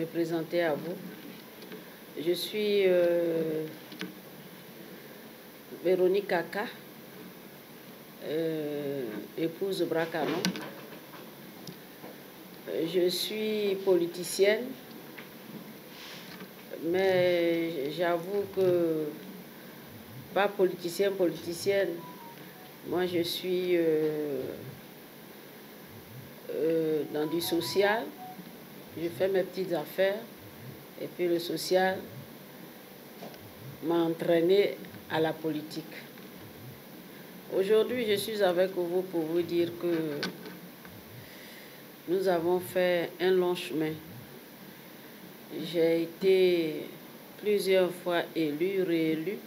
présenter à vous. Je suis Véronique Kaka, épouse de Bracano. Je suis politicienne, mais j'avoue que pas politicienne. Moi, je suis dans du social. Je fais mes petites affaires et puis le social m'a entraîné à la politique. Aujourd'hui, je suis avec vous pour vous dire que nous avons fait un long chemin. J'ai été plusieurs fois élue, réélue,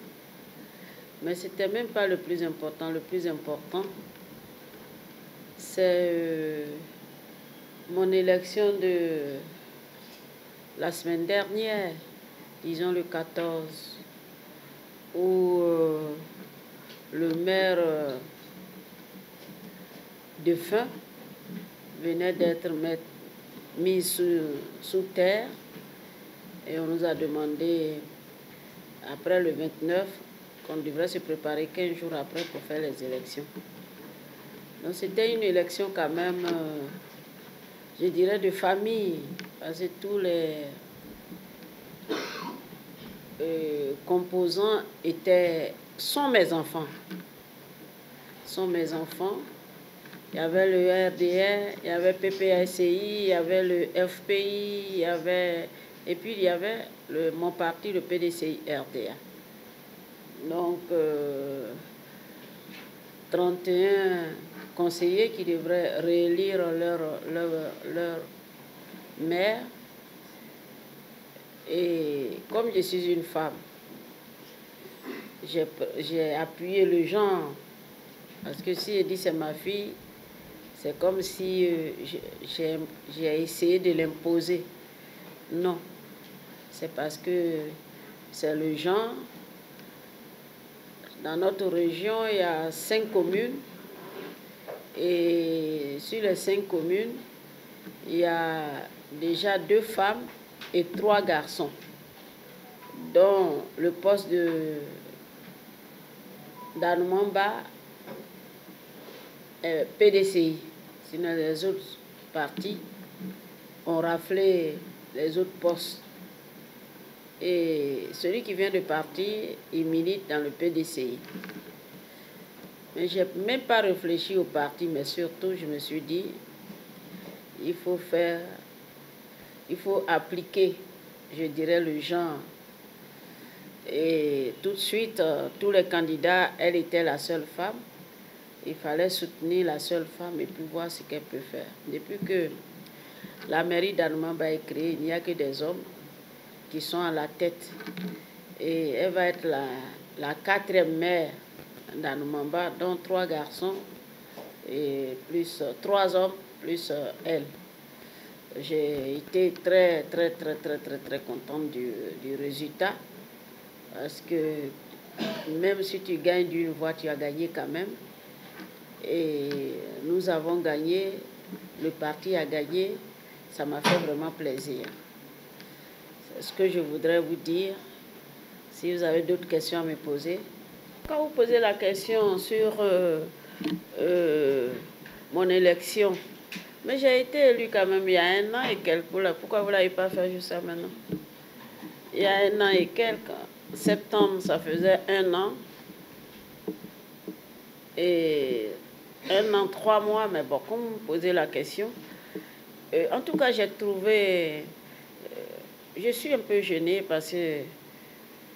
mais ce n'était même pas le plus important. Le plus important, c'est mon élection de la semaine dernière, disons le 14, où le maire défunt venait d'être mis sous terre et on nous a demandé, après le 29, qu'on devrait se préparer 15 jours après pour faire les élections. Donc c'était une élection quand même, je dirais, de famille, parce que tous les composants sont mes enfants. Il y avait le RDR, il y avait PPACI, il y avait le FPI, et puis il y avait mon parti, le PDCI RDA. Donc, 31 conseillers qui devraient réélire leur maire. Et comme je suis une femme, j'ai appuyé le genre. Parce que si je dis c'est ma fille, c'est comme si j'ai essayé de l'imposer. Non, c'est parce que c'est le genre. Dans notre région, il y a 5 communes. Et sur les 5 communes, il y a déjà 2 femmes et 3 garçons, dont le poste d'Anoumamba PDCI. Sinon, les autres partis ont raflé les autres postes. Et celui qui vient de partir, il milite dans le PDCI. Mais je n'ai même pas réfléchi au parti, mais surtout, je me suis dit, il faut appliquer, je dirais, le genre. Et tout de suite, tous les candidats, elle était la seule femme. Il fallait soutenir la seule femme et puis voir ce qu'elle peut faire. Depuis que la mairie d'Anoumamba est créée, il n'y a que des hommes qui sont à la tête. Et elle va être la 4e maire d'Anoumamba, dont 3 garçons et plus 3 hommes, plus elle. J'ai été très contente du résultat, parce que même si tu gagnes d'une voix, tu as gagné quand même. Et nous avons gagné, le parti a gagné, ça m'a fait vraiment plaisir. C'est ce que je voudrais vous dire. Si vous avez d'autres questions à me poser. Quand vous posez la question sur mon élection, mais j'ai été élue quand même il y a 1 an et quelques. Pourquoi vous ne l'avez pas fait juste ça maintenant? Il y a 1 an et quelques. Septembre, ça faisait 1 an. Et 1 an, 3 mois, mais bon, comme vous me posez la question, en tout cas, j'ai trouvé, je suis un peu gênée parce que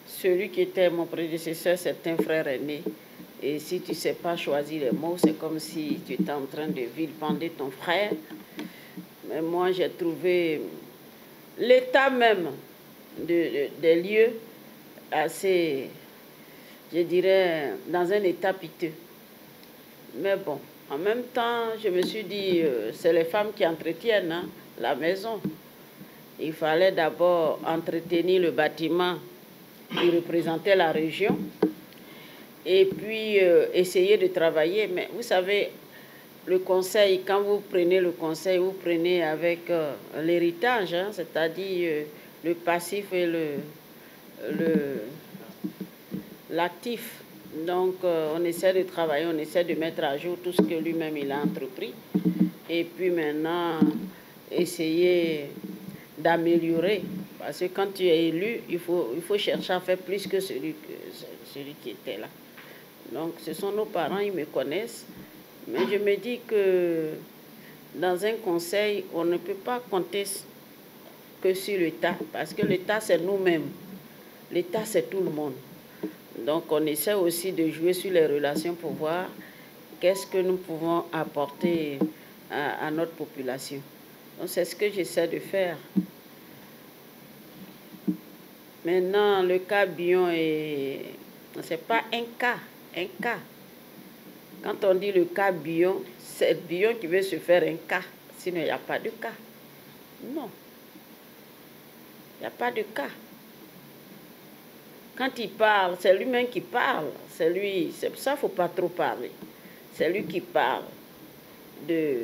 celui qui était mon prédécesseur, c'est un frère aîné. Et si tu ne sais pas choisir les mots, c'est comme si tu étais en train de vilipender ton frère. Mais moi, j'ai trouvé l'état même des lieux assez, je dirais, dans un état piteux. Mais bon, en même temps, je me suis dit, c'est les femmes qui entretiennent la maison. Il fallait d'abord entretenir le bâtiment qui représentait la région et puis essayer de travailler. Mais vous savez, le conseil, quand vous prenez le conseil, vous prenez avec l'héritage, hein, c'est-à-dire le passif et l'actif. Donc, on essaie de travailler, on essaie de mettre à jour tout ce que lui-même il a entrepris. Et puis maintenant, essayer d'améliorer. Parce que quand tu es élu, il faut chercher à faire plus que celui qui était là. Donc, ce sont nos parents, ils me connaissent. Mais je me dis que dans un conseil, on ne peut pas compter que sur l'État. Parce que l'État, c'est nous-mêmes. L'État, c'est tout le monde. Donc, on essaie aussi de jouer sur les relations pour voir qu'est-ce que nous pouvons apporter à notre population. Donc, c'est ce que j'essaie de faire. Maintenant, le cas Bion, c'est pas un cas. Quand on dit le cas Bion, c'est Bion qui veut se faire un cas. Sinon, il n'y a pas de cas. Non. Il n'y a pas de cas. Quand il parle, c'est lui-même qui parle. C'est pour ça qu'il ne faut pas trop parler. C'est lui qui parle de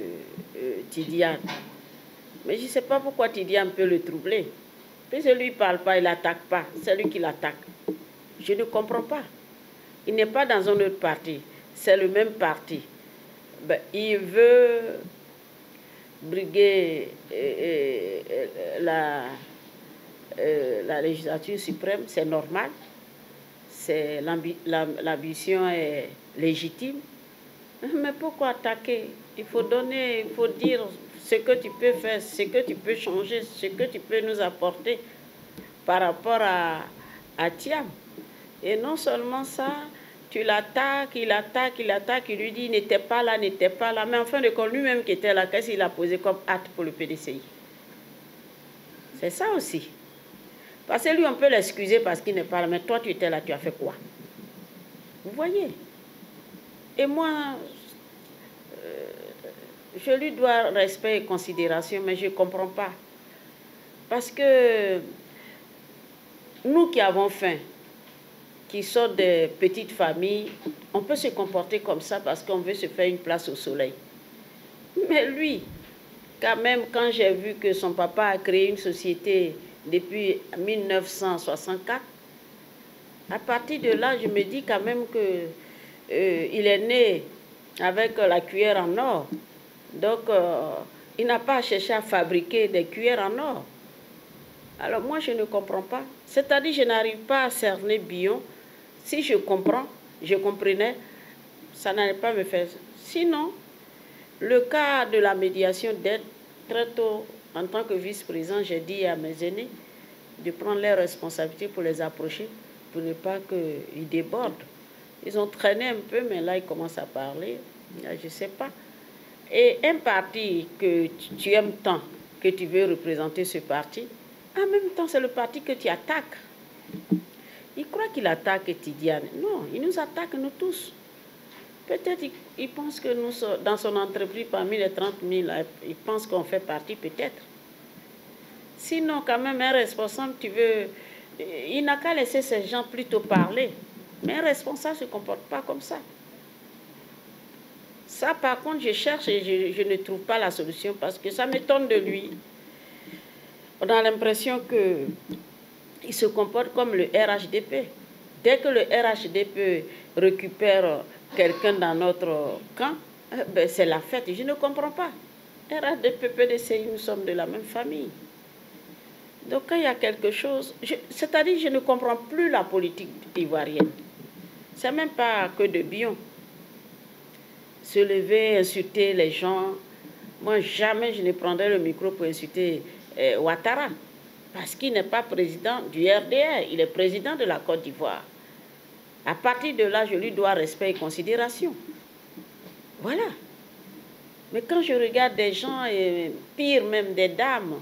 Tidiane. Mais je ne sais pas pourquoi Tidiane peut le troubler. Puisque lui ne parle pas, il n'attaque pas. C'est lui qui l'attaque. Je ne comprends pas. Il n'est pas dans un autre parti. C'est le même parti. Ben, il veut briguer la législature suprême, c'est normal. L'ambition est légitime. Mais pourquoi attaquer? Il faut donner, il faut dire ce que tu peux faire, ce que tu peux changer, ce que tu peux nous apporter par rapport à Thiam. Et non seulement ça, tu l'attaques, il lui dit il n'était pas là, mais en fin de compte, lui-même qui était là, qu'est-ce qu'il a posé comme acte pour le PDCI? C'est ça aussi. Parce que lui, on peut l'excuser parce qu'il n'est pas là, mais toi, tu étais là, tu as fait quoi? Vous voyez? Et moi, je lui dois respect et considération, mais je ne comprends pas. Parce que nous qui avons faim, qui sommes des petites familles, on peut se comporter comme ça parce qu'on veut se faire une place au soleil. Mais lui, quand même, quand j'ai vu que son papa a créé une société depuis 1964, à partir de là, je me dis quand même que il est né avec la cuillère en or. Donc, il n'a pas cherché à fabriquer des cuillères en or. Alors, moi, je ne comprends pas. C'est-à-dire, je n'arrive pas à cerner Bion. Si je comprends, je comprenais, ça n'allait pas me faire. Sinon, le cas de la médiation d'aide, très tôt, en tant que vice-président, j'ai dit à mes aînés de prendre leurs responsabilités pour les approcher, pour ne pas qu'ils débordent. Ils ont traîné un peu, mais là, ils commencent à parler. Je ne sais pas. Et un parti que tu aimes tant, que tu veux représenter ce parti, en même temps, c'est le parti que tu attaques. Il croit qu'il attaque Tidiane. Non, il nous attaque, nous tous. Peut-être il pense que nous sommes dans son entreprise, parmi les 30 000, il pense qu'on fait partie, peut-être. Sinon, quand même, un responsable, il n'a qu'à laisser ces gens plutôt parler. Mais un responsable ne se comporte pas comme ça. Ça, par contre, je cherche et je ne trouve pas la solution parce que ça m'étonne de lui. On a l'impression qu'il se comporte comme le RHDP. Dès que le RHDP récupère quelqu'un dans notre camp, ben c'est la fête. Je ne comprends pas. RHDP, PDCI, nous sommes de la même famille. Donc quand il y a quelque chose, c'est-à-dire je ne comprends plus la politique ivoirienne. C'est même pas que de Bion. Se lever, insulter les gens. Moi, jamais je ne prendrai le micro pour insulter Ouattara. Parce qu'il n'est pas président du RDR, il est président de la Côte d'Ivoire. À partir de là, je lui dois respect et considération. Voilà. Mais quand je regarde des gens, et pire même des dames,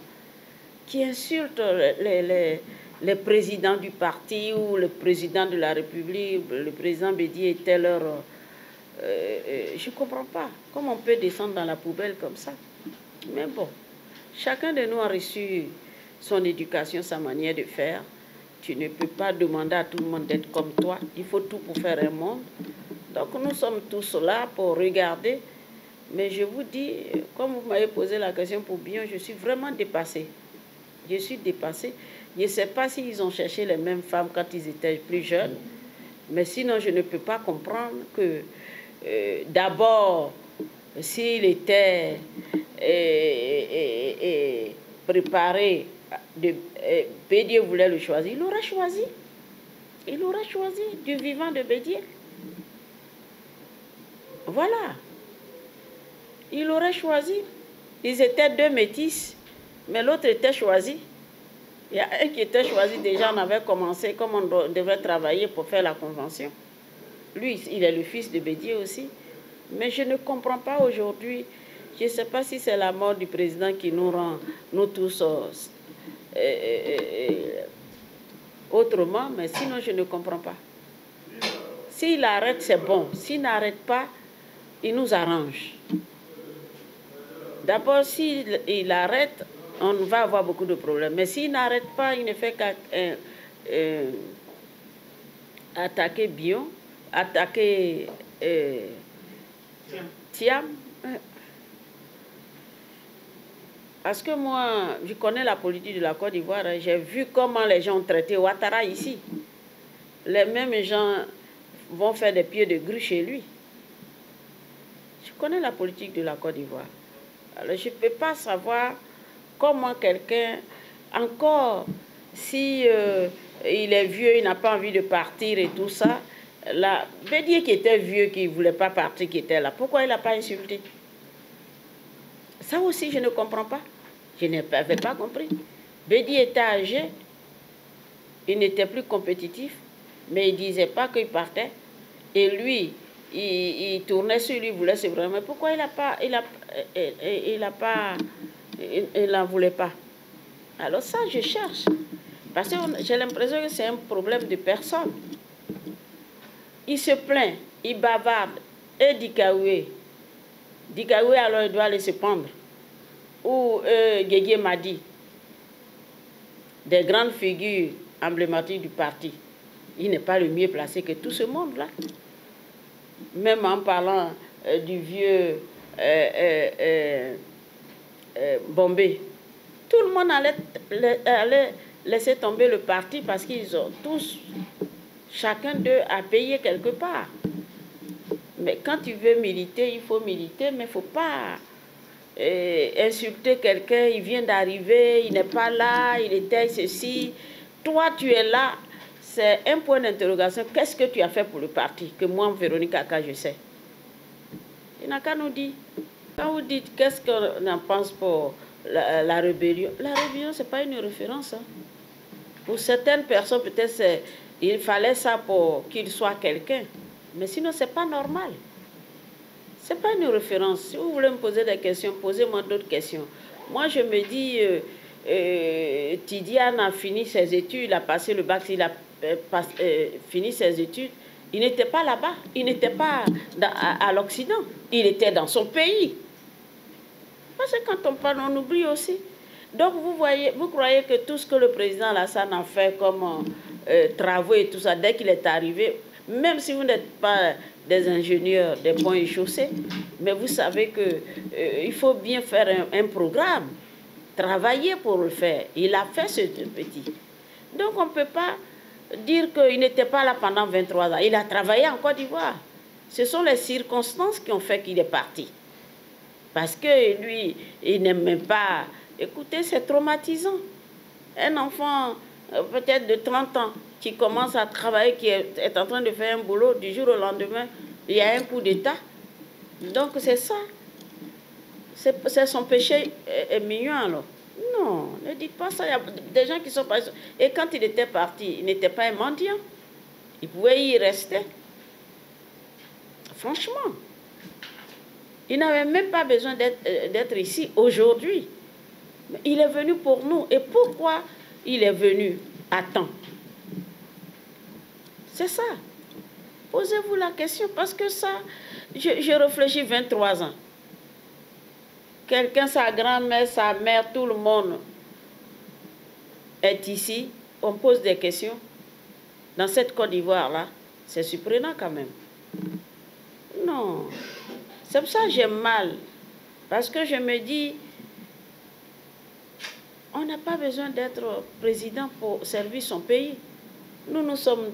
qui insultent les présidents du parti ou le président de la République, le président Bédié était leur... je ne comprends pas comment on peut descendre dans la poubelle comme ça. Mais bon, chacun de nous a reçu son éducation, sa manière de faire. Tu ne peux pas demander à tout le monde d'être comme toi. Il faut tout pour faire un monde. Donc nous sommes tous là pour regarder Mais je vous dis, comme vous m'avez posé la question pour Bion, je suis vraiment dépassée. Je suis dépassée. Je ne sais pas s'ils ont cherché les mêmes femmes quand ils étaient plus jeunes, mais sinon je ne peux pas comprendre que d'abord, s'il était préparé, Bédié voulait le choisir, il aurait choisi. Il aurait choisi du vivant de Bédié. Voilà. Il aurait choisi. Ils étaient deux métis, mais l'autre était choisi. Il y a un qui était choisi déjà, on avait commencé, comme on devait travailler pour faire la convention. Lui, il est le fils de Bédié aussi. Mais je ne comprends pas aujourd'hui, je ne sais pas si c'est la mort du président qui nous rend, nous tous, autrement, mais sinon je ne comprends pas. S'il arrête, c'est bon. S'il n'arrête pas, il nous arrange. D'abord, s'il arrête, on va avoir beaucoup de problèmes. Mais s'il n'arrête pas, il ne fait qu'attaquer Bion, attaquer Thiam. Parce que moi, je connais la politique de la Côte d'Ivoire. J'ai vu comment les gens ont traité Ouattara ici. Les mêmes gens vont faire des pieds de grue chez lui. Je connais la politique de la Côte d'Ivoire. Alors, je ne peux pas savoir comment quelqu'un, encore si il est vieux, il n'a pas envie de partir et tout ça, là, Bédié qui était vieux, qui ne voulait pas partir, qui était là, pourquoi il n'a pas insulté? Ça aussi, je ne comprends pas. Je n'avais pas compris. Bédié était âgé, il n'était plus compétitif, mais il ne disait pas qu'il partait. Et lui, il tournait sur lui, il voulait se vraiment. Pourquoi il n'en voulait pas? Alors ça, je cherche. Parce que j'ai l'impression que c'est un problème de personne. Il se plaint, il bavarde. Et Dikaoué, alors il doit aller se pendre. Ou Guégué Madi, des grandes figures emblématiques du parti. Il n'est pas le mieux placé que tout ce monde-là. Même en parlant du vieux Bombé, tout le monde allait laisser tomber le parti parce qu'ils ont tous, chacun d'eux a payé quelque part. Mais quand tu veux militer, il faut militer, mais il ne faut pas insulter quelqu'un, il vient d'arriver, il n'est pas là, il était ceci. Toi, tu es là. C'est un point d'interrogation. Qu'est-ce que tu as fait pour le parti? Que moi, Véronique Aka, je sais. Il n'a qu'à nous dire. Quand vous dites qu'est-ce qu'on en pense pour la rébellion, la rébellion, ce n'est pas une référence. Hein. Pour certaines personnes, peut-être il fallait ça pour qu'il soit quelqu'un. Mais sinon, ce n'est pas normal. Ce n'est pas une référence. Si vous voulez me poser des questions, posez-moi d'autres questions. Moi, je me dis, Tidiane a fini ses études, il a passé le bac, il a fini ses études. Il n'était pas là-bas, il n'était pas à l'Occident, il était dans son pays. Parce que quand on parle, on oublie aussi. Donc vous croyez que tout ce que le président Alassane a fait comme travaux et tout ça, dès qu'il est arrivé, même si vous n'êtes pas des ingénieurs, des ponts et chaussées, mais vous savez qu'il faut bien faire un programme, travailler pour le faire. Il a fait ce petit. Donc on ne peut pas dire qu'il n'était pas là pendant 23 ans. Il a travaillé en Côte d'Ivoire. Ce sont les circonstances qui ont fait qu'il est parti. Parce que lui, il n'aime même pas... Écoutez, c'est traumatisant. Un enfant, peut-être de 30 ans, qui commence à travailler, qui est en train de faire un boulot, du jour au lendemain, il y a un coup d'État. Donc c'est ça. C'est son péché mignon alors. Non, ne dites pas ça. Il y a des gens qui sont partis. Et quand il était parti, il n'était pas un mendiant. Il pouvait y rester. Franchement. Il n'avait même pas besoin d'être ici aujourd'hui. Il est venu pour nous. Et pourquoi il est venu à temps? C'est ça. Posez-vous la question. Parce que ça, je réfléchis 23 ans. Quelqu'un, sa grand-mère, sa mère, tout le monde est ici. On pose des questions. Dans cette Côte d'Ivoire-là, c'est surprenant quand même. Non. C'est pour ça que j'ai mal. Parce que je me dis, on n'a pas besoin d'être président pour servir son pays. Nous sommes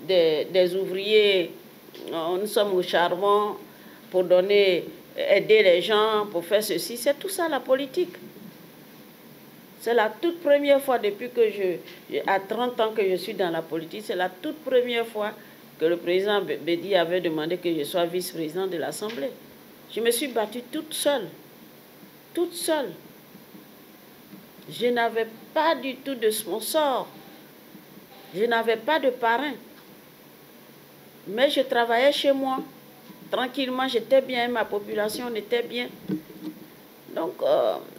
des ouvriers, nous sommes au charbon pour aider les gens, pour faire ceci. C'est tout ça la politique. C'est la toute première fois depuis que à 30 ans que je suis dans la politique, c'est la toute première fois que le président Bédi avait demandé que je sois vice-président de l'Assemblée. Je me suis battue toute seule. Toute seule. Je n'avais pas du tout de sponsor. Je n'avais pas de parrain. Mais je travaillais chez moi. Tranquillement, j'étais bien, ma population était bien. Donc,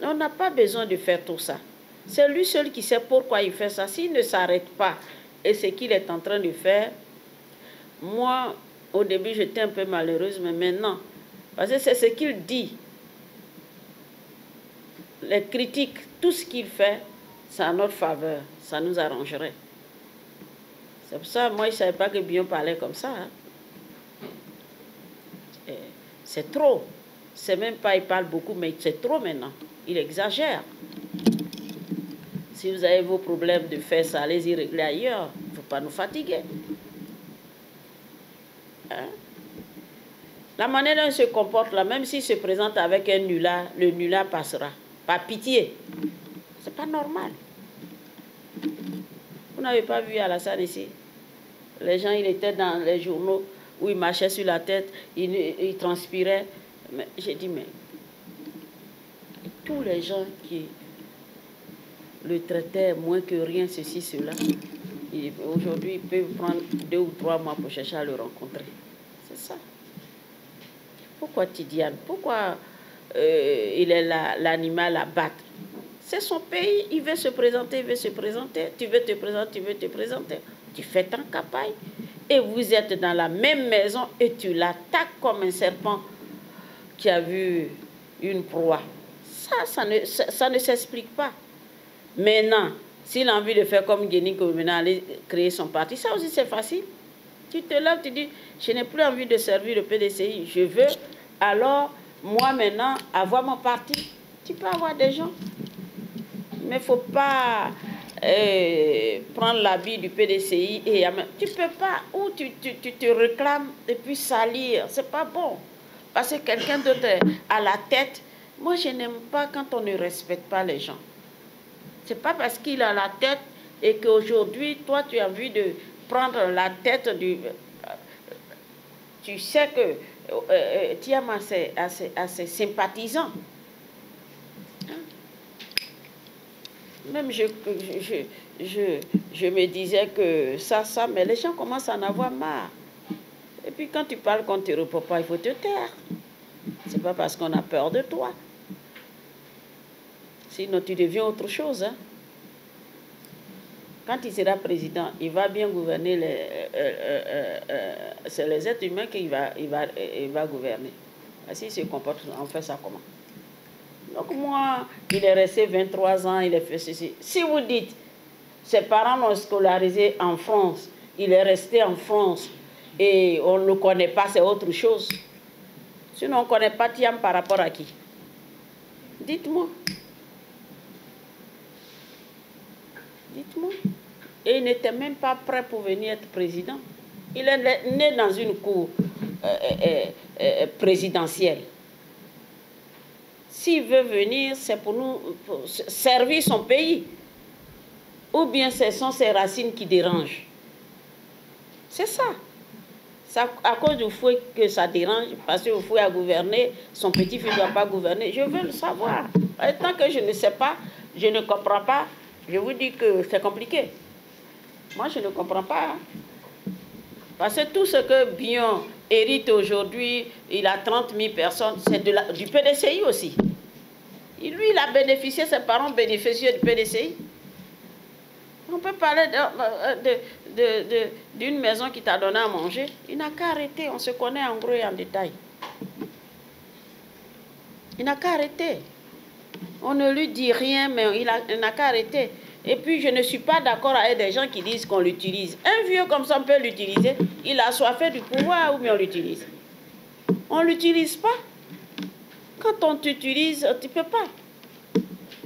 on n'a pas besoin de faire tout ça. C'est lui seul qui sait pourquoi il fait ça. S'il ne s'arrête pas, et ce qu'il est en train de faire, moi, au début, j'étais un peu malheureuse, mais maintenant, parce que c'est ce qu'il dit. Les critiques, tout ce qu'il fait, c'est à notre faveur. Ça nous arrangerait. C'est pour ça, moi, je ne savais pas que Bion parlait comme ça. Hein. C'est trop. C'est même pas, il parle beaucoup, mais c'est trop maintenant. Il exagère. Si vous avez vos problèmes de faire ça, allez-y régler ailleurs. Il ne faut pas nous fatiguer. Hein? La manière dont il se comporte là, même s'il se présente avec un nulard, le nulard passera. Par pitié. C'est pas normal. Vous n'avez pas vu Alassane ici? Les gens, ils étaient dans les journaux où ils marchaient sur la tête, ils transpiraient. J'ai dit, mais tous les gens qui le traitaient moins que rien, ceci, cela, aujourd'hui, ils peuvent prendre 2 ou 3 mois pour chercher à le rencontrer. C'est ça. Pourquoi Tidiane? Pourquoi il est l'animal à battre? C'est son pays, il veut se présenter, il veut se présenter. Tu veux te présenter, tu veux te présenter. Tu fais ton campagne. Et vous êtes dans la même maison et tu l'attaques comme un serpent qui a vu une proie. Ça ne s'explique pas. Maintenant, s'il a envie de faire comme Guéni Koumena, aller créer son parti, ça aussi c'est facile. Tu te lèves, tu dis, je n'ai plus envie de servir le PDCI, je veux alors, moi maintenant, avoir mon parti. Tu peux avoir des gens. Mais il ne faut pas prendre l'habit du PDCI et tu ne peux pas, ou tu te réclames et puis salir. Ce n'est pas bon. Parce que quelqu'un d'autre est à la tête. Moi, je n'aime pas quand on ne respecte pas les gens. Ce n'est pas parce qu'il a la tête et qu'aujourd'hui, toi, tu as envie de prendre la tête du... tu sais que Thiam a ses sympathisants. Même je me disais que ça, mais les gens commencent à en avoir marre. Et puis quand tu parles qu'on ne te répond pas, il faut te taire. C'est pas parce qu'on a peur de toi. Sinon, tu deviens autre chose. Hein. Quand il sera président, il va bien gouverner. C'est les êtres humains qu'il va gouverner. S'il se comporte, on fait ça comment? Donc moi, il est resté 23 ans, il a fait ceci. Si vous dites, ses parents l'ont scolarisé en France, il est resté en France et on ne le connaît pas, c'est autre chose. Sinon, on ne connaît pas Thiam par rapport à qui? Dites-moi. Dites-moi. Et il n'était même pas prêt pour venir être président. Il est né dans une cour présidentielle. S'il veut venir, c'est pour servir son pays. Ou bien ce sont ses racines qui dérangent. C'est ça. C'est à cause du fouet que ça dérange, parce que le fouet a gouverné, son petit-fils ne doit pas gouverner. Je veux le savoir. Et tant que je ne sais pas, je ne comprends pas, je vous dis que c'est compliqué. Moi, je ne comprends pas. Hein. Parce que tout ce que Bion hérite aujourd'hui, il a 30 000 personnes, c'est du PDCI aussi. Et lui, il a bénéficié, ses parents bénéficient du PDCI. On peut parler d'une maison qui t'a donné à manger. Il n'a qu'à arrêter, on se connaît en gros et en détail. Il n'a qu'à arrêter. On ne lui dit rien, mais il n'a qu'à arrêter. Et puis, je ne suis pas d'accord avec des gens qui disent qu'on l'utilise. Un vieux comme ça, on peut l'utiliser. Il a soifé du pouvoir ou bien on l'utilise. On ne l'utilise pas. Quand on t'utilise, tu ne peux pas.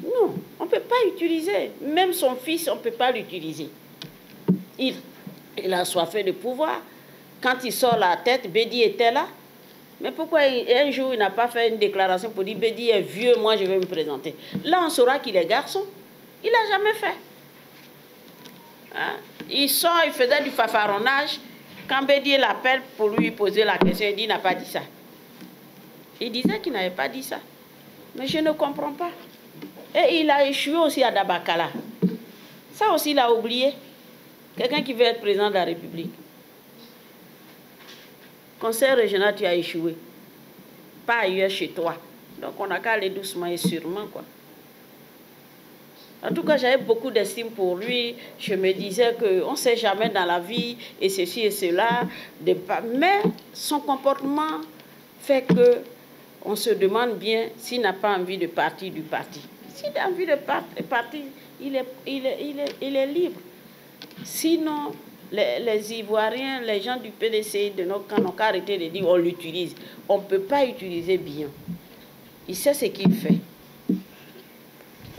Non, on ne peut pas utiliser. Même son fils, on ne peut pas l'utiliser. Il a soifé de pouvoir. Quand il sort la tête, Bédi était là. Mais pourquoi un jour il n'a pas fait une déclaration pour dire Bédi est vieux, moi je vais me présenter. Là on saura qu'il est garçon. Il n'a jamais fait. Hein? Il sort, il faisait du fafaronnage. Quand Bédi l'appelle pour lui poser la question, il dit il n'a pas dit ça. Il disait qu'il n'avait pas dit ça. Mais je ne comprends pas. Et il a échoué aussi à Dabakala. Ça aussi il a oublié. Quelqu'un qui veut être président de la République. Conseil régional, tu as échoué. Pas ailleurs chez toi. Donc on n'a qu'à aller doucement et sûrement, quoi. En tout cas, j'avais beaucoup d'estime pour lui. Je me disais qu'on ne sait jamais dans la vie, et ceci et cela. Mais son comportement fait qu'on se demande bien s'il n'a pas envie de partir du parti. S'il a envie de partir, il est libre. Sinon, les Ivoiriens, les gens du PDC de nos camps n'ont qu'à arrêter de dire on l'utilise. On ne peut pas utiliser bien. Il sait ce qu'il fait.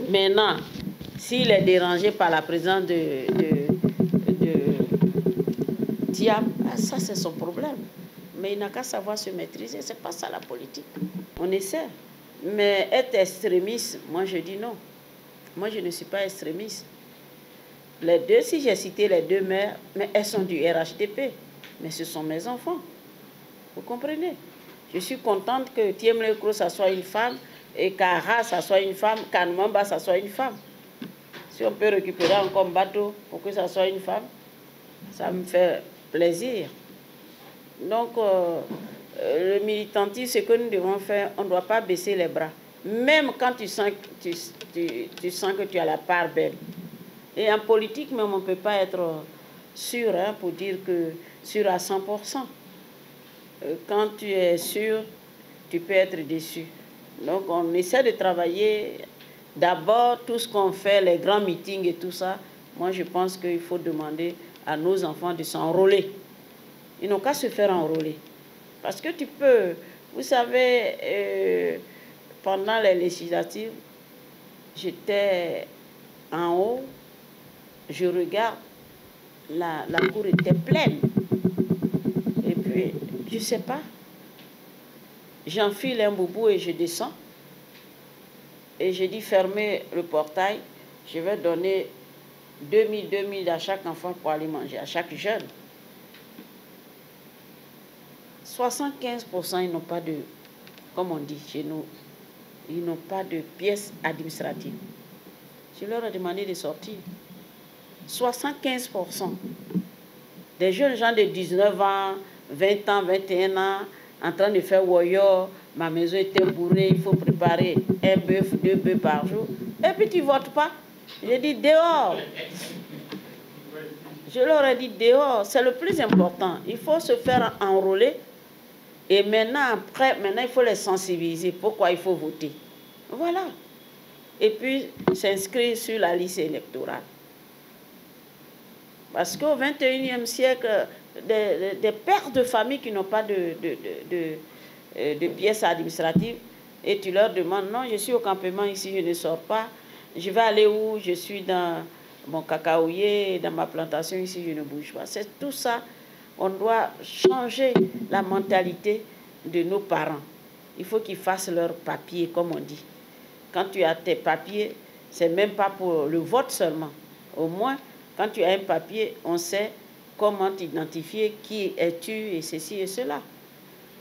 Maintenant, s'il est dérangé par la présence de Thiam, ça c'est son problème. Mais il n'a qu'à savoir se maîtriser. C'est pas ça la politique. On essaie. Mais être extrémiste, moi je dis non. Moi je ne suis pas extrémiste. Les deux, si j'ai cité les deux mères, mais elles sont du RHDP. Mais ce sont mes enfants. Vous comprenez? Je suis contente que Thiem Lekro, ça soit une femme, et Kara, ça soit une femme, Kanmamba, ça soit une femme. Si on peut récupérer encore un bateau pour que ça soit une femme, ça me fait plaisir. Donc, le militantisme, ce que nous devons faire, on ne doit pas baisser les bras. Même quand tu sens que tu as la part belle. Et en politique, même, on ne peut pas être sûr, hein, pour dire que sûr à 100%. Quand tu es sûr, tu peux être déçu. Donc, on essaie de travailler. D'abord, tout ce qu'on fait, les grands meetings et tout ça, moi, je pense qu'il faut demander à nos enfants de s'enrôler. Ils n'ont qu'à se faire enrôler. Parce que tu peux, vous savez, pendant les législatives, j'étais en haut, je regarde, la cour était pleine. Et puis, je ne sais pas, j'enfile un boubou et je descends. Et j'ai dit fermez le portail, je vais donner 2000 à chaque enfant pour aller manger, à chaque jeune. 75%, ils n'ont pas de, comme on dit chez nous, ils n'ont pas de pièces administratives. Je leur ai demandé de sortir. 75% des jeunes gens de 19 ans, 20 ans, 21 ans, en train de faire woyo, ma maison était bourrée, il faut préparer un bœuf, 2 bœufs par jour. Et puis tu ne votes pas. J'ai dit dehors. Je leur ai dit dehors, c'est le plus important. Il faut se faire enrôler. Et maintenant, il faut les sensibiliser. Pourquoi il faut voter? Voilà. Et puis, s'inscrire sur la liste électorale. Parce qu'au XXIe siècle, des pères de famille qui n'ont pas de pièces administratives, et tu leur demandes, non, je suis au campement ici, je ne sors pas, je vais aller où? Je suis dans mon cacaoyer, dans ma plantation ici, je ne bouge pas. C'est tout ça. On doit changer la mentalité de nos parents. Il faut qu'ils fassent leurs papiers, comme on dit. Quand tu as tes papiers, c'est même pas pour le vote seulement. Au moins, quand tu as un papier, on sait comment t'identifier, qui es-tu, et ceci et cela.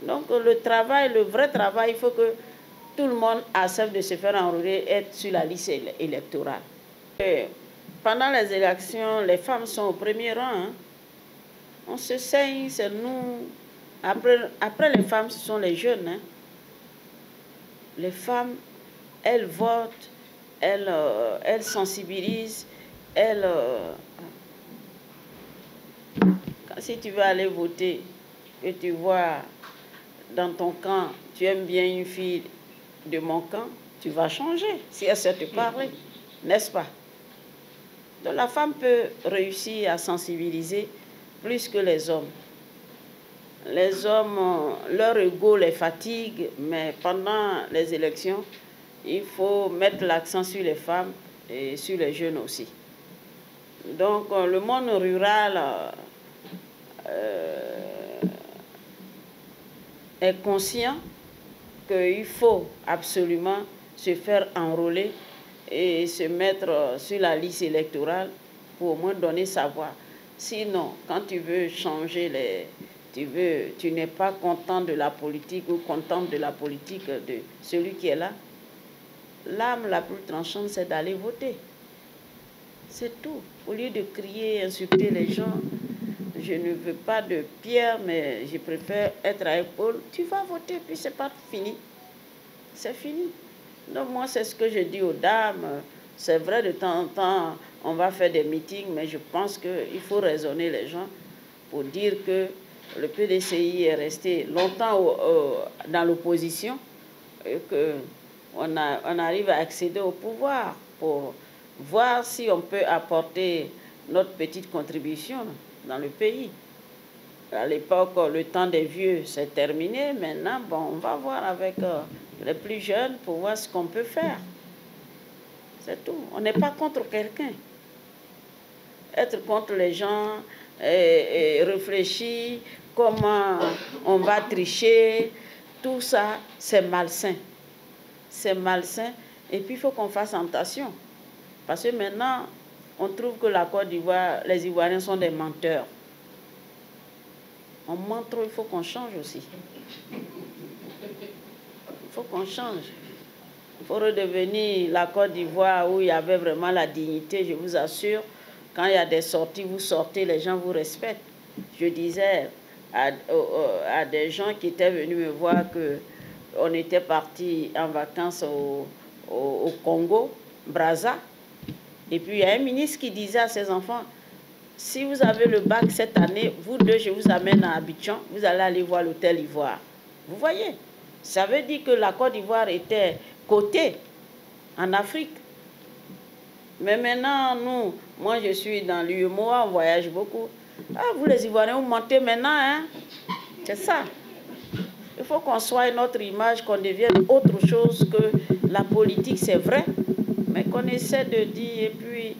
Donc, le travail, le vrai travail, il faut que tout le monde accepte de se faire enrôler, être sur la liste électorale. Et pendant les élections, les femmes sont au premier rang, hein. On se saigne, c'est nous. Après les femmes, ce sont les jeunes. Hein. Les femmes, elles votent, elles sensibilisent, si tu veux aller voter et tu vois dans ton camp, tu aimes bien une fille de mon camp, tu vas changer si elle sait te parler, n'est-ce pas? Donc la femme peut réussir à sensibiliser plus que les hommes. les hommes, leur ego les fatigue, mais pendant les élections, il faut mettre l'accent sur les femmes et sur les jeunes aussi. Donc, le monde rural est conscient qu'il faut absolument se faire enrôler et se mettre sur la liste électorale pour au moins donner sa voix. Sinon, quand tu veux changer tu n'es pas content de la politique ou contente de la politique de celui qui est là, l'âme la plus tranchante, c'est d'aller voter. C'est tout. Au lieu de crier, insulter les gens, je ne veux pas de pierre, mais je préfère être à épaule. Tu vas voter, puis c'est pas fini. C'est fini. Donc moi, c'est ce que je dis aux dames. C'est vrai, de temps en temps, on va faire des meetings, mais je pense qu'il faut raisonner les gens pour dire que le PDCI est resté longtemps dans l'opposition et qu'on arrive à accéder au pouvoir pour voir si on peut apporter notre petite contribution dans le pays. À l'époque, le temps des vieux, c'est terminé. Maintenant, bon, on va voir avec les plus jeunes pour voir ce qu'on peut faire. C'est tout. On n'est pas contre quelqu'un. Être contre les gens et réfléchir comment on va tricher, tout ça, c'est malsain. C'est malsain. Et puis, il faut qu'on fasse attention. Parce que maintenant, on trouve que la Côte d'Ivoire, les Ivoiriens sont des menteurs. On ment trop, il faut qu'on change aussi. Il faut qu'on change. Il faut redevenir la Côte d'Ivoire où il y avait vraiment la dignité, je vous assure. Quand il y a des sorties, vous sortez, les gens vous respectent. Je disais à des gens qui étaient venus me voir qu'on était parti en vacances au Congo, Brazza. Et puis il y a un ministre qui disait à ses enfants, si vous avez le bac cette année, vous deux, je vous amène à Abidjan, vous allez aller voir l'hôtel Ivoire. Vous voyez, ça veut dire que la Côte d'Ivoire était cotée en Afrique. Mais maintenant, moi je suis dans l'UEMOA, on voyage beaucoup. Ah, vous les Ivoiriens, vous mentez maintenant, hein? C'est ça. Il faut qu'on soit notre image, qu'on devienne autre chose que la politique, c'est vrai. Mais qu'on essaie de dire, et puis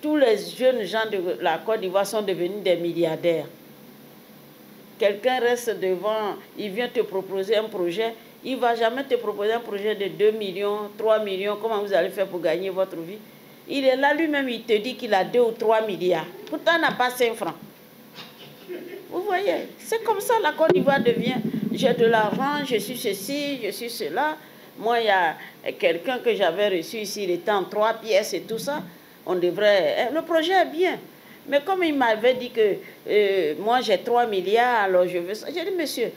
tous les jeunes gens de la Côte d'Ivoire sont devenus des milliardaires. Quelqu'un reste devant, il vient te proposer un projet, il ne va jamais te proposer un projet de 2 millions, 3 millions, comment vous allez faire pour gagner votre vie. Il est là lui-même, il te dit qu'il a 2 ou 3 milliards. Pourtant, il n'a pas 5 francs. Vous voyez, c'est comme ça la Côte d'Ivoire devient, j'ai de l'argent, je suis ceci, je suis cela. Moi, il y a quelqu'un que j'avais reçu ici, il était en 3 pièces et tout ça. On devrait... Le projet est bien. Mais comme il m'avait dit que moi, j'ai 3 milliards, alors je veux ça. J'ai dit, monsieur,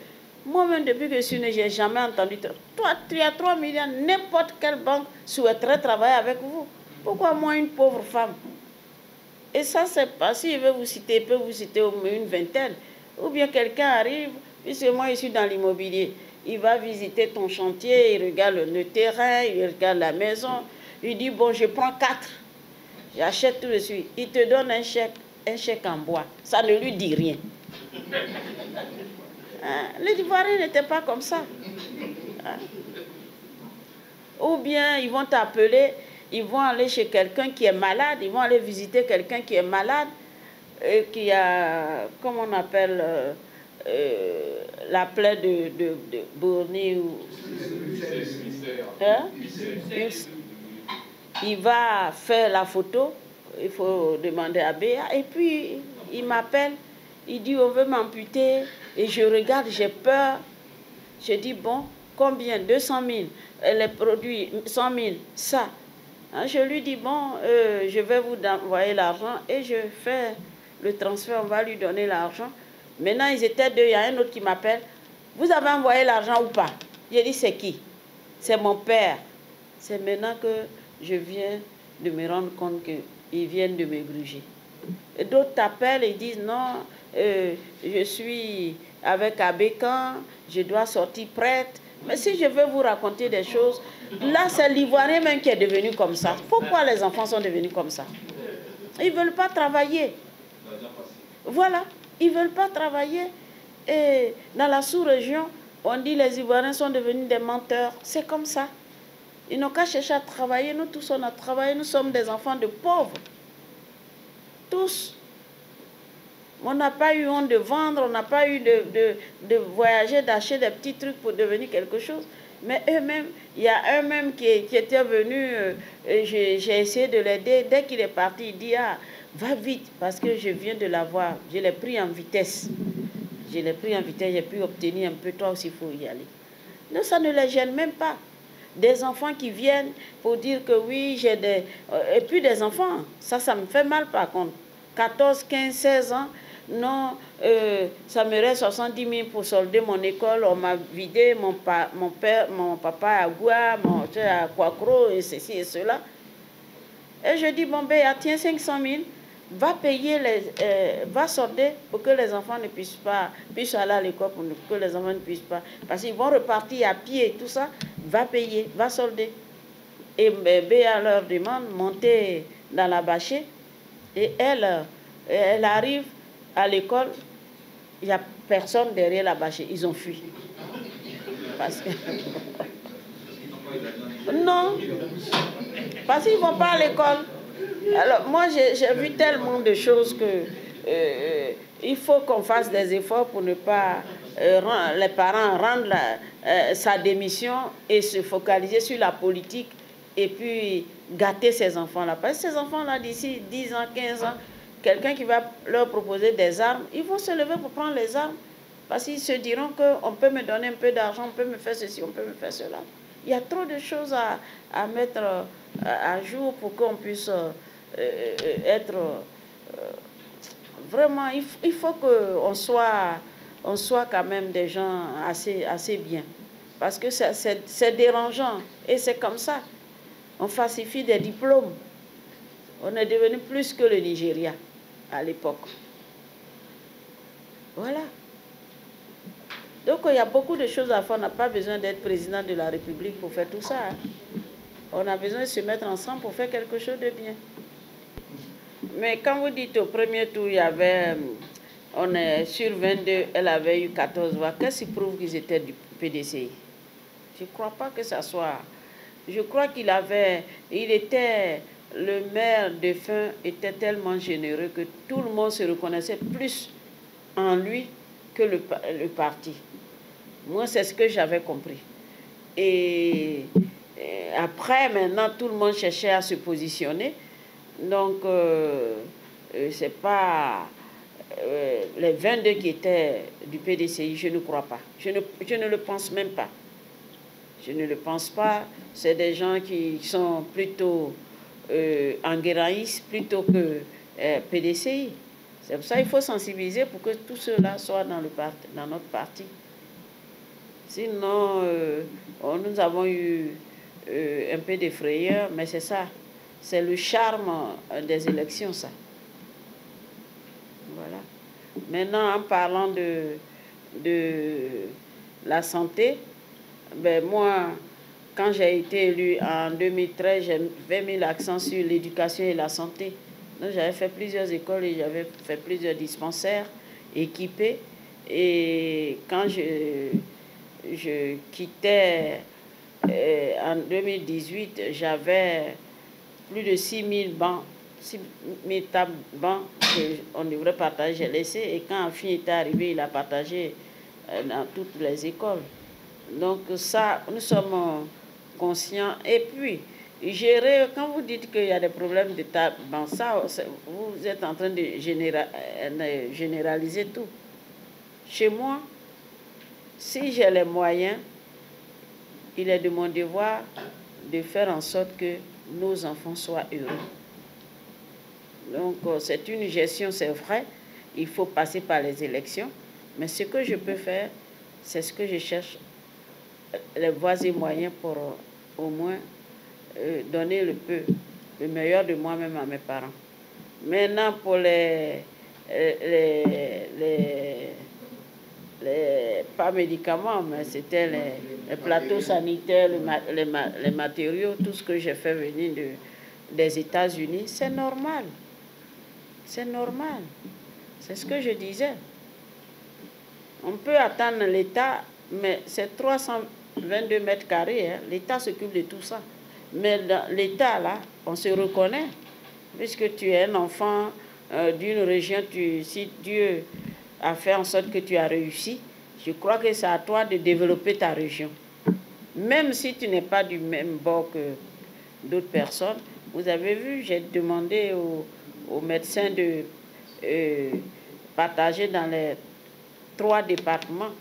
moi-même, depuis que je suis né, je n'ai jamais entendu... Toi, tu as 3 milliards, n'importe quelle banque souhaiterait travailler avec vous. Pourquoi moi, une pauvre femme? Et ça, c'est pas... Si je veux vous citer, il peut vous citer une vingtaine. Ou bien quelqu'un arrive, puisque moi, je suis dans l'immobilier. Il va visiter ton chantier, il regarde le terrain, il regarde la maison. Il dit, bon, je prends 4. J'achète tout de suite. Il te donne un chèque en bois. Ça ne lui dit rien. Hein? Les Ivoiriens n'étaient pas comme ça. Hein? Ou bien, ils vont t'appeler, ils vont aller chez quelqu'un qui est malade, ils vont aller visiter quelqu'un qui est malade, et qui a, comment on appelle... la plaie de Bourni ou... Hein? Il va faire la photo, il faut demander à Béa, et puis il m'appelle, il dit on veut m'amputer, et je regarde, j'ai peur. Je dis bon, combien? 200 000, les produits, 100 000, ça. Hein, je lui dis bon, je vais vous envoyer l'argent, et je fais le transfert, on va lui donner l'argent. Maintenant, ils étaient deux, il y a un autre qui m'appelle. Vous avez envoyé l'argent ou pas? J'ai dit, c'est qui? C'est mon père. C'est maintenant que je viens de me rendre compte qu'ils viennent de me gruger. Et d'autres t'appellent et disent, non, je suis avec Abékan, je dois sortir prête. Mais si je veux vous raconter des choses, là, c'est l'Ivoirien même qui est devenu comme ça. Pourquoi les enfants sont devenus comme ça? Ils ne veulent pas travailler. Voilà. Ils ne veulent pas travailler. Et dans la sous-région, on dit les Ivoiriens sont devenus des menteurs. C'est comme ça. Ils n'ont qu'à chercher à travailler. Nous tous, on a travaillé. Nous sommes des enfants de pauvres. Tous. On n'a pas eu honte de vendre, on n'a pas eu de voyager, d'acheter des petits trucs pour devenir quelque chose. Mais eux-mêmes, il y a eux-mêmes qui étaient venus, j'ai essayé de l'aider. Dès qu'il est parti, il dit, ah, va vite, parce que je viens de l'avoir. Je l'ai pris en vitesse. Je l'ai pris en vitesse, j'ai pu obtenir un peu, toi aussi, il faut y aller. Non, ça ne les gêne même pas. Des enfants qui viennent pour dire que oui, j'ai des... Et puis des enfants, ça me fait mal par contre. 14, 15, 16 ans, non, ça me reste 70 000 pour solder mon école, on m'a vidé, mon papa à Goua, mon à Kwakro, et ceci et cela. Et je dis, bon, ben, tiens 500 000, va payer, va solder pour que les enfants ne puissent aller à l'école, pour que les enfants ne puissent pas. Parce qu'ils vont repartir à pied, tout ça, va payer, va solder. Et Béa leur demande, monter dans la bâchée, et elle arrive à l'école, il n'y a personne derrière la bâchée, ils ont fui. Parce que... Non, parce qu'ils ne vont pas à l'école. Alors, moi, j'ai vu tellement de choses que il faut qu'on fasse des efforts pour ne pas les parents rendre sa démission et se focaliser sur la politique et puis gâter ces enfants-là. Parce que ces enfants-là, d'ici 10 ans, 15 ans, quelqu'un qui va leur proposer des armes, ils vont se lever pour prendre les armes. Parce qu'ils se diront qu'on peut me donner un peu d'argent, on peut me faire ceci, on peut me faire cela. Il y a trop de choses à mettre à jour pour qu'on puisse être... vraiment, il faut qu'on soit quand même des gens assez bien. Parce que c'est dérangeant. Et c'est comme ça. On falsifie des diplômes. On est devenu plus que le Nigeria à l'époque. Voilà. Donc il y a beaucoup de choses à faire. On n'a pas besoin d'être président de la République pour faire tout ça. Hein. On a besoin de se mettre ensemble pour faire quelque chose de bien. Mais quand vous dites au premier tour, il y avait, on est sur 22, elle avait eu 14 voix. Qu'est-ce qui prouve qu'ils étaient du PDCI? Je ne crois pas que ça soit... Je crois qu'il était... Le maire défunt était tellement généreux que tout le monde se reconnaissait plus en lui que le parti. Moi, c'est ce que j'avais compris. Et après, maintenant, tout le monde cherchait à se positionner. Donc, c'est pas les 22 qui étaient du PDCI, je ne crois pas. Je ne le pense même pas. Je ne le pense pas. C'est des gens qui sont plutôt enguerraïstes plutôt que PDCI. C'est pour ça qu'il faut sensibiliser pour que tout cela soit dans notre parti. Sinon, nous avons eu un peu de frayeur, mais c'est ça. C'est le charme des élections, ça. Voilà. Maintenant, en parlant de la santé, ben moi, quand j'ai été élue en 2013, j'avais mis l'accent sur l'éducation et la santé. Donc, j'avais fait plusieurs écoles et j'avais fait plusieurs dispensaires équipés. Et quand je quittais en 2018, j'avais plus de 6 000 bancs, 6 000 tables bancs qu'on devrait partager, j'ai laissé. Et quand Afin était arrivé, il a partagé dans toutes les écoles. Donc ça, nous sommes conscients. Et puis, gérer, quand vous dites qu'il y a des problèmes de tables bancs, ça, vous êtes en train de généraliser tout. Chez moi, si j'ai les moyens, il est de mon devoir de faire en sorte que nos enfants soient heureux. Donc, c'est une gestion, c'est vrai. Il faut passer par les élections. Mais ce que je peux faire, c'est ce que je cherche, les voies et moyens pour au moins donner le meilleur de moi-même à mes parents. Maintenant, pour pas médicaments, mais c'était les plateaux sanitaires, les matériaux, tout ce que j'ai fait venir des États-Unis, c'est normal. C'est normal. C'est ce que je disais. On peut attendre l'État, mais c'est 322 mètres carrés. Hein. L'État s'occupe de tout ça. Mais dans l'État, là, on se reconnaît. Puisque tu es un enfant d'une région, si Dieu a fait en sorte que tu as réussi, je crois que c'est à toi de développer ta région. Même si tu n'es pas du même bord que d'autres personnes. Vous avez vu, j'ai demandé aux médecins de partager dans les 3 départements.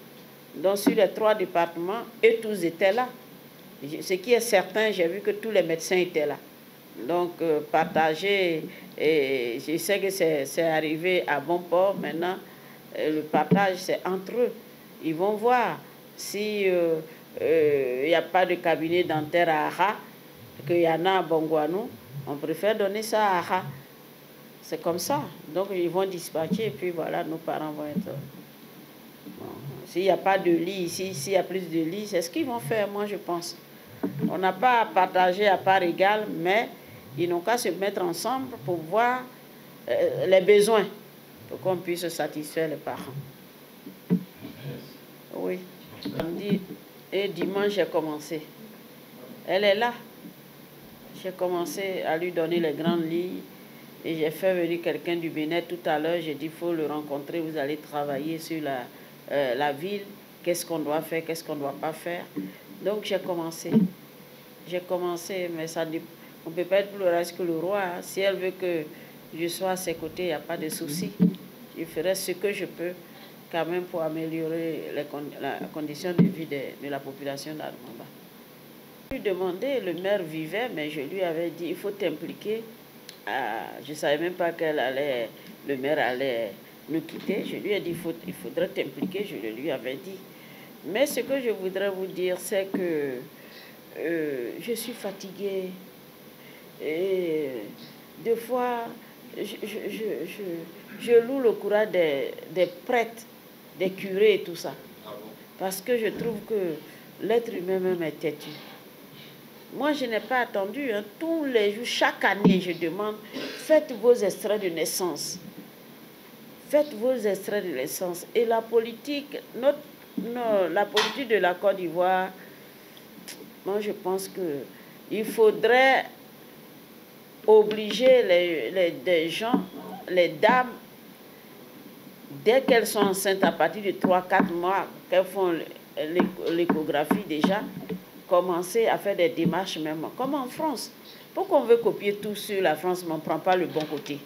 Donc sur les 3 départements, eux tous étaient là. Ce qui est certain, j'ai vu que tous les médecins étaient là. Donc partager, et je sais que c'est arrivé à bon port. Maintenant, le partage, c'est entre eux. Ils vont voir si il n'y a pas de cabinet dentaire à Ara, qu'il y en a à Bongouanou, on préfère donner ça à Ara. C'est comme ça. Donc ils vont dispatcher et puis voilà, nos parents vont être... Bon. S'il n'y a pas de lit ici, s'il y a plus de lits, c'est ce qu'ils vont faire, moi je pense. On n'a pas à partager à part égale, mais ils n'ont qu'à se mettre ensemble pour voir les besoins, pour qu'on puisse satisfaire les parents. Oui. Samedi et dimanche, j'ai commencé. Elle est là. J'ai commencé à lui donner les grandes lignes et j'ai fait venir quelqu'un du Bénin tout à l'heure. J'ai dit, il faut le rencontrer, vous allez travailler sur la ville, qu'est-ce qu'on doit faire, qu'est-ce qu'on ne doit pas faire. Donc j'ai commencé. J'ai commencé, mais ça, on ne peut pas être plus reste que le roi. Hein. Si elle veut que je sois à ses côtés, il n'y a pas de souci. Je ferai ce que je peux quand même pour améliorer la condition de vie de la population d'Armamba. Je lui ai demandé, le maire vivait, mais je lui avais dit, il faut t'impliquer. Je ne savais même pas le maire allait nous quitter. Je lui ai dit, il faudrait t'impliquer, je le lui avais dit. Mais ce que je voudrais vous dire, c'est que je suis fatiguée. Et des fois, je loue le courage des prêtres, des curés et tout ça. Parce que je trouve que l'être humain même est têtu. Moi, je n'ai pas attendu. Hein. Tous les jours, chaque année, je demande, faites vos extraits de naissance. Faites vos extraits de naissance. Et la politique, la politique de la Côte d'Ivoire, moi, je pense qu'il faudrait obliger les gens, les dames, dès qu'elles sont enceintes, à partir de 3-4 mois, qu'elles font l'échographie déjà, commencer à faire des démarches même, comme en France. Pourquoi on veut copier tout sur la France, mais on ne prend pas le bon côté?